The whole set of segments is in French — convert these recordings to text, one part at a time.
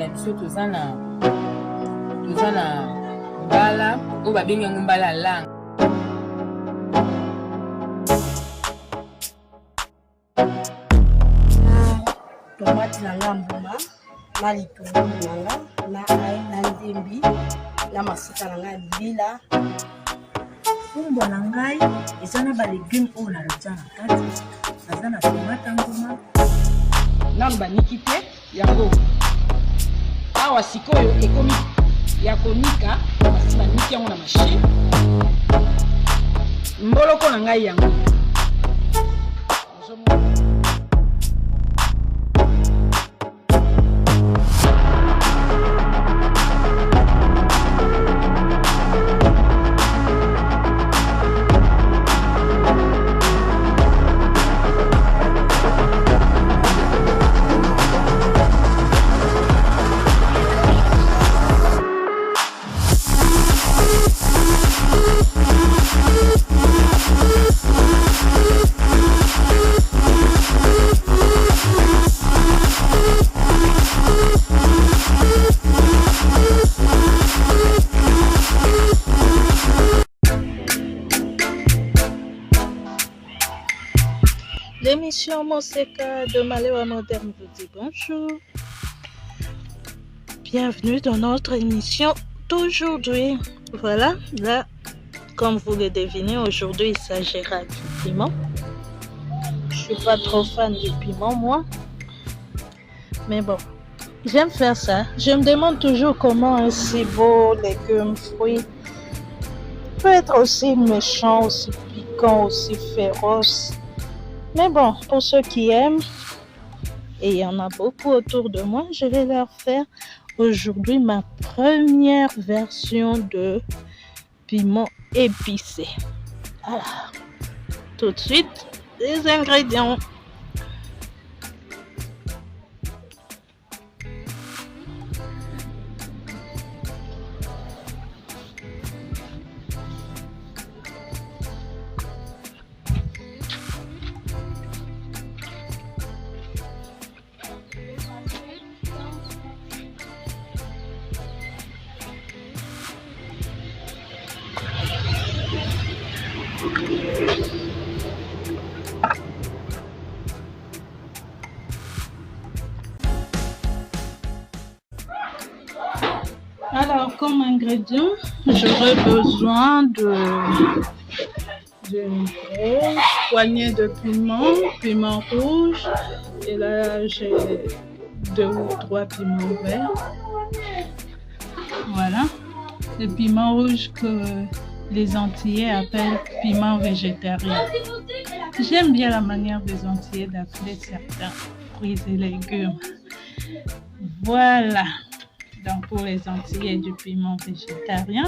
na biso toza na mbala oyo babengi yango mbala lang. Tomate na ngambuma na litungulu nanga na ai na ndembi na masika na ngai bila. Fumbo na ngai eza na ba légumes oyo natia na kati. Naza na tomate nguma na baniki te yango awa sikoyo ekomi ya konika basi baniki yango na machine mboloko na ngai yango. L'émission Monseka de Malewa Moderne vous dit bonjour. Bienvenue dans notre émission d'aujourd'hui. Voilà, là, comme vous le devinez, aujourd'hui il s'agira du piment. Je suis pas trop fan du piment, moi. Mais bon, j'aime faire ça. Je me demande toujours comment un si beau légume, fruit peut être aussi méchant, aussi piquant, aussi féroce. Mais bon, pour ceux qui aiment, et il y en a beaucoup autour de moi, je vais leur faire aujourd'hui ma première version de piment épicé. Alors, tout de suite, les ingrédients. Alors, comme ingrédient, j'aurai besoin d'une grosse poignée de piment rouge. Et là, j'ai 2 ou 3 piments verts. Voilà. Le piment rouge que les Antillais appellent piment végétarien. J'aime bien la manière des Antillais d'appeler certains fruits et légumes. Voilà. Donc pour les Antillais du piment végétarien.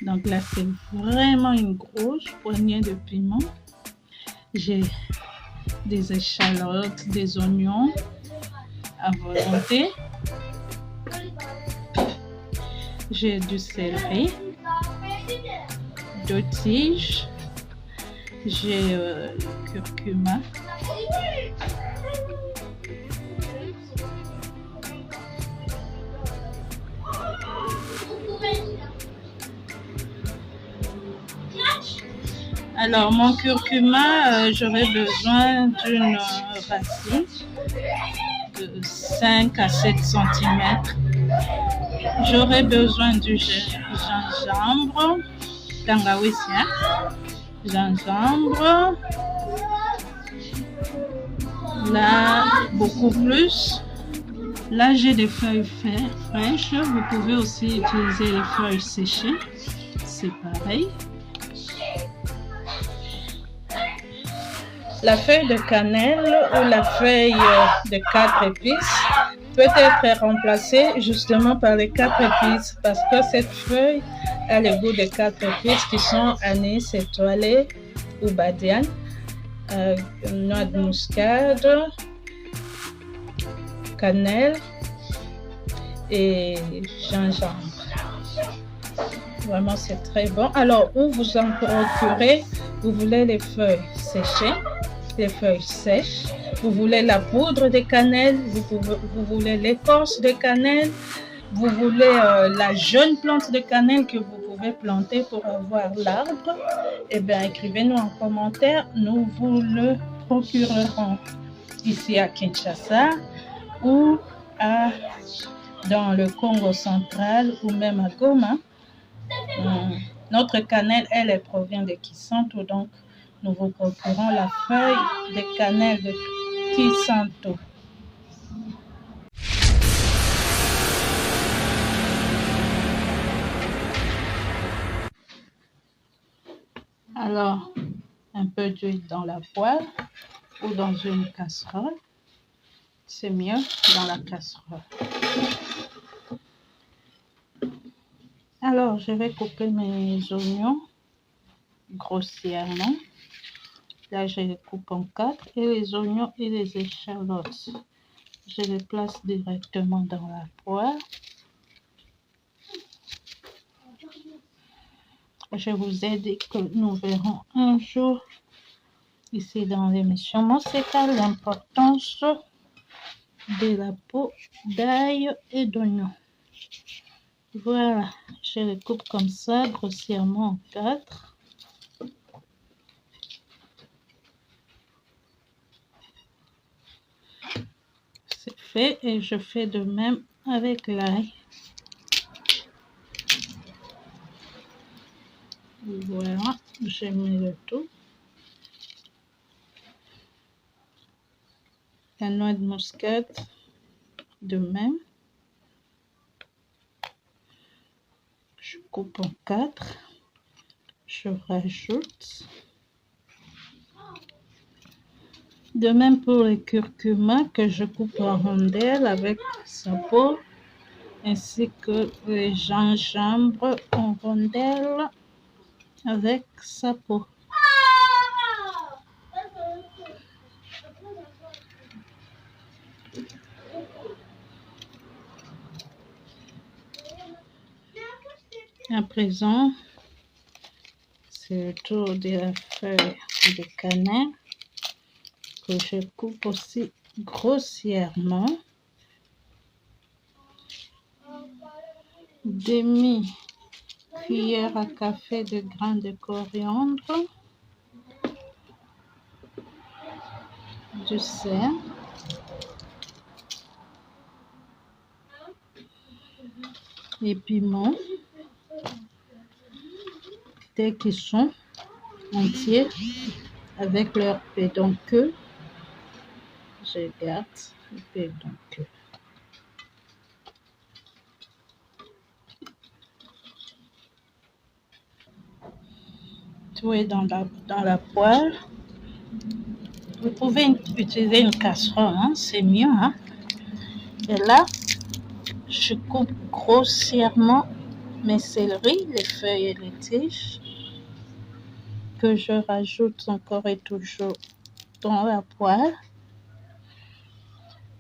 Donc là c'est vraiment une grosse poignée de piment. J'ai des échalotes, des oignons à volonté. J'ai du céleri, 2 tiges. J'ai curcuma. Alors, mon curcuma, j'aurais besoin d'une racine de 5 à 7 cm. J'aurais besoin du gingembre, tangawizi, gingembre. Là, beaucoup plus. Là, j'ai des feuilles fraîches. Vous pouvez aussi utiliser les feuilles séchées. C'est pareil. La feuille de cannelle ou la feuille de 4 épices peut être remplacée justement par les 4 épices parce que cette feuille a le goût des 4 épices qui sont anis, étoilé ou badiane, noix de muscade, cannelle et gingembre. Vraiment, c'est très bon. Alors, où vous en procurez, vous voulez les feuilles séchées, les feuilles sèches. Vous voulez la poudre de cannelle, vous voulez l'écorce de cannelle, vous voulez la jeune plante de cannelle que vous pouvez planter pour avoir l'arbre. Eh bien, écrivez-nous en commentaire. Nous vous le procurerons ici à Kinshasa ou dans le Congo central ou même à Goma. Notre cannelle, elle provient de Kisanto, donc nous vous procurons la feuille de cannelle de Kisanto. Alors, un peu d'huile dans la poêle ou dans une casserole. C'est mieux dans la casserole. Alors, je vais couper mes oignons grossièrement. Là, je les coupe en 4 et les oignons et les échalotes, je les place directement dans la poêle. Je vous ai dit que nous verrons un jour ici dans l'émission Monsécal l'importance de la peau d'ail et d'oignon. Voilà, je les coupe comme ça, grossièrement en 4. C'est fait et je fais de même avec l'ail. Voilà, j'ai mis le tout. La noix de muscade, de même. Je coupe en 4. Je rajoute. De même pour le curcuma que je coupe en rondelles avec sa peau, ainsi que les gingembre en rondelles avec sa peau. À présent, c'est le tour de la feuille de cannelle que je coupe aussi grossièrement. Demi-cuillère à café de grains de coriandre, du sel, les piments, des qui sont entiers avec leur pédoncle. Je garde le pédoncle. Tout est dans la poêle. Vous pouvez utiliser une casserole, hein, c'est mieux. Hein? Et là, je coupe grossièrement mes céleris, les feuilles et les tiges, que je rajoute encore et toujours dans la poêle,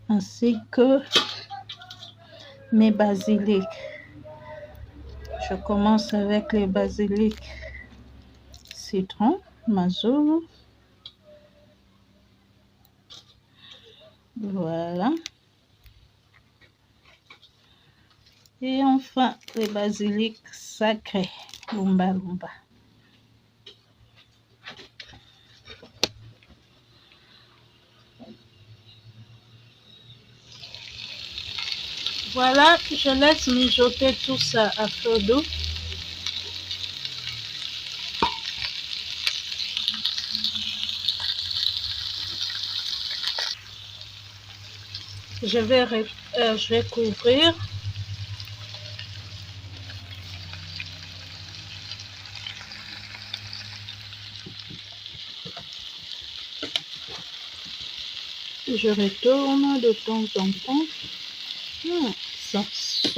ainsi que mes basiliques. Je commence avec les basiliques citron, mazou. Voilà. Et enfin, les basiliques sacrés, lumba lumba. Voilà, je laisse mijoter tout ça à feu doux. Je vais couvrir. Je retourne de temps en temps. Ça sent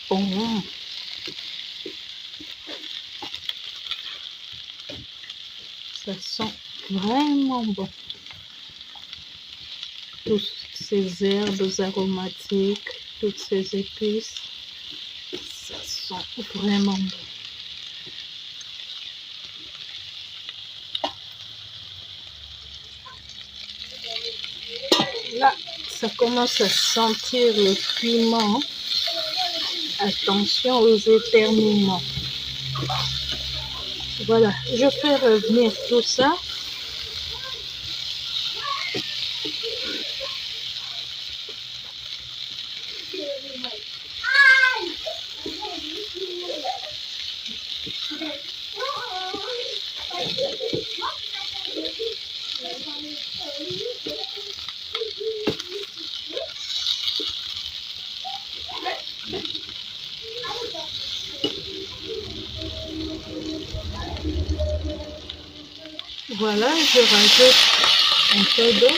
bon. Ça sent vraiment bon. Toutes ces herbes aromatiques, toutes ces épices, ça sent vraiment bon. Là, ça commence à sentir le piment. Attention aux éternuements. Voilà, je fais revenir tout ça. Voilà, je rajoute un peu d'eau.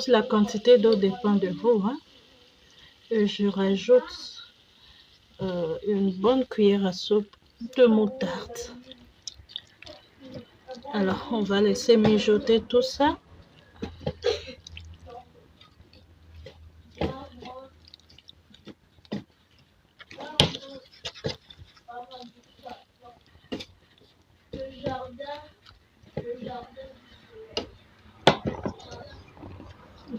La quantité d'eau dépend de vous. Hein. Et je rajoute une bonne cuillère à soupe de moutarde. Alors, on va laisser mijoter tout ça.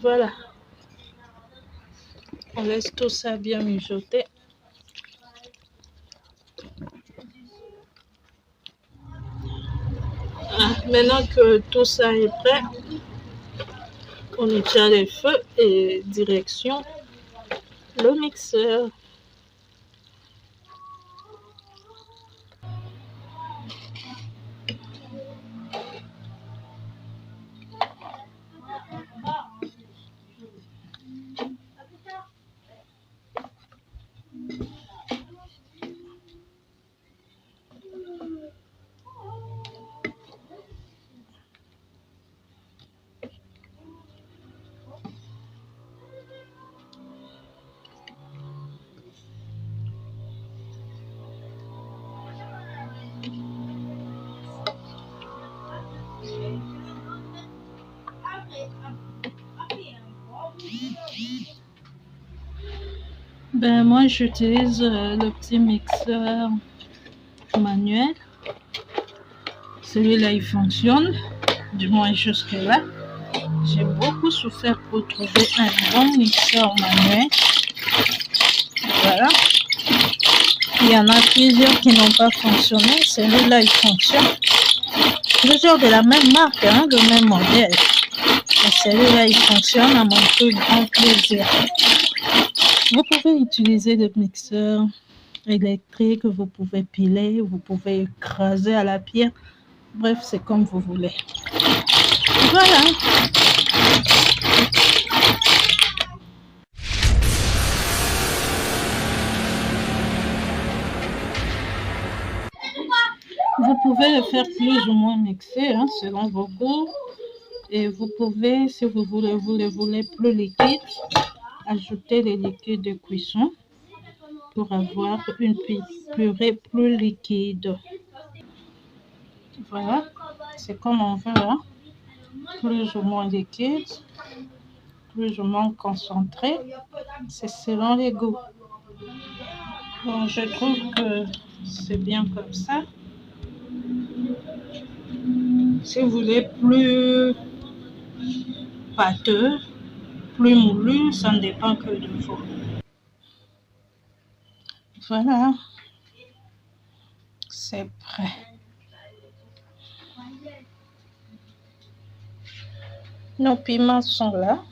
Voilà. On laisse tout ça bien mijoter. Maintenant que tout ça est prêt, on éteint les feux et direction le mixeur. Ben moi j'utilise le petit mixeur manuel. Celui-là il fonctionne, du moins jusque là. J'ai beaucoup souffert pour trouver un bon mixeur manuel. Voilà. Il y en a plusieurs qui n'ont pas fonctionné. Celui-là il fonctionne. Plusieurs de la même marque, hein, le même modèle. Et celui-là il fonctionne à mon plus grand plaisir. Vous pouvez utiliser le mixeur électrique, vous pouvez piler, vous pouvez écraser à la pierre. Bref, c'est comme vous voulez. Voilà. Vous pouvez le faire plus ou moins mixer, hein, selon vos goûts. Et vous pouvez, si vous voulez plus liquide, ajouter les liquides de cuisson pour avoir une purée plus liquide. Voilà, c'est comme on veut, hein? Plus ou moins liquide, plus ou moins concentré, c'est selon les goûts. Bon, je trouve que c'est bien comme ça. Si vous voulez plus pâteux, plus moulu, ça ne dépend que de vous. Voilà, c'est prêt. Nos piments sont là.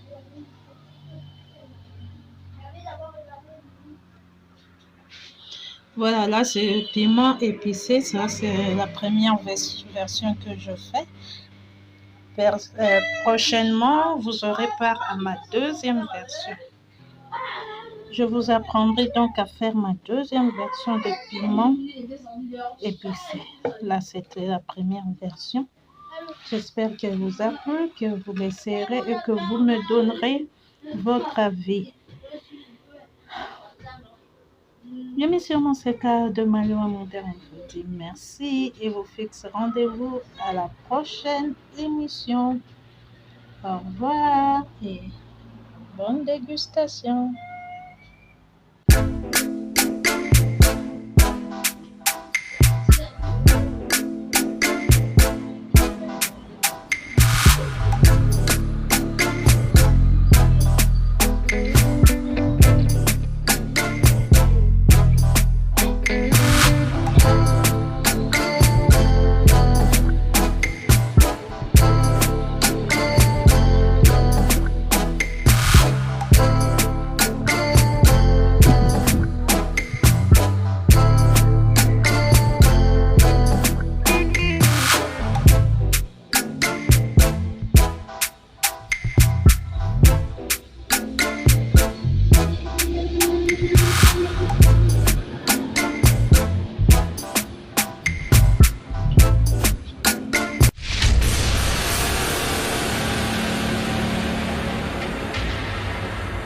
Voilà, là c'est le piment épicé. Ça c'est la première version que je fais. Prochainement, vous aurez part à ma deuxième version. Je vous apprendrai donc à faire ma deuxième version de piment épicé. Là, c'était la première version. J'espère qu'elle vous a plu, que vous l'essayerez et que vous me donnerez votre avis. L'émission Mon Secret de Malioa Moderne vous dit merci et vous fixe rendez-vous à la prochaine émission. Au revoir et bonne dégustation.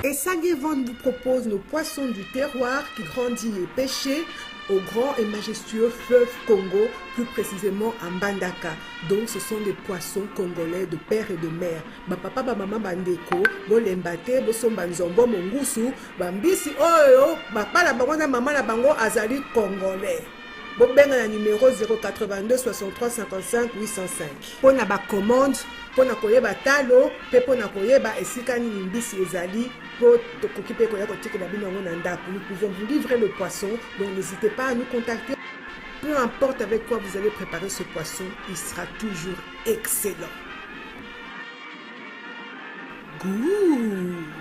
Et Sagevon vous propose nos poissons du terroir qui grandit et pêchés au grand et majestueux fleuve Congo, plus précisément en Mbandaka. Donc ce sont des poissons congolais de père et de mère. Ba papa ba maman bandeko, bo lembate, bo somba nzombo mongusu, bambisi oyo, ba pala bango na maman na bango azali congolais. Bo benga na numéro 082 63 55 805. Pour na ba commande, pour na koyeba talo, pe pour na koyeba esika nini mbisi ezali. Nous pouvons vous livrer le poisson, donc n'hésitez pas à nous contacter. Peu importe avec quoi vous allez préparer ce poisson, il sera toujours excellent. Goût!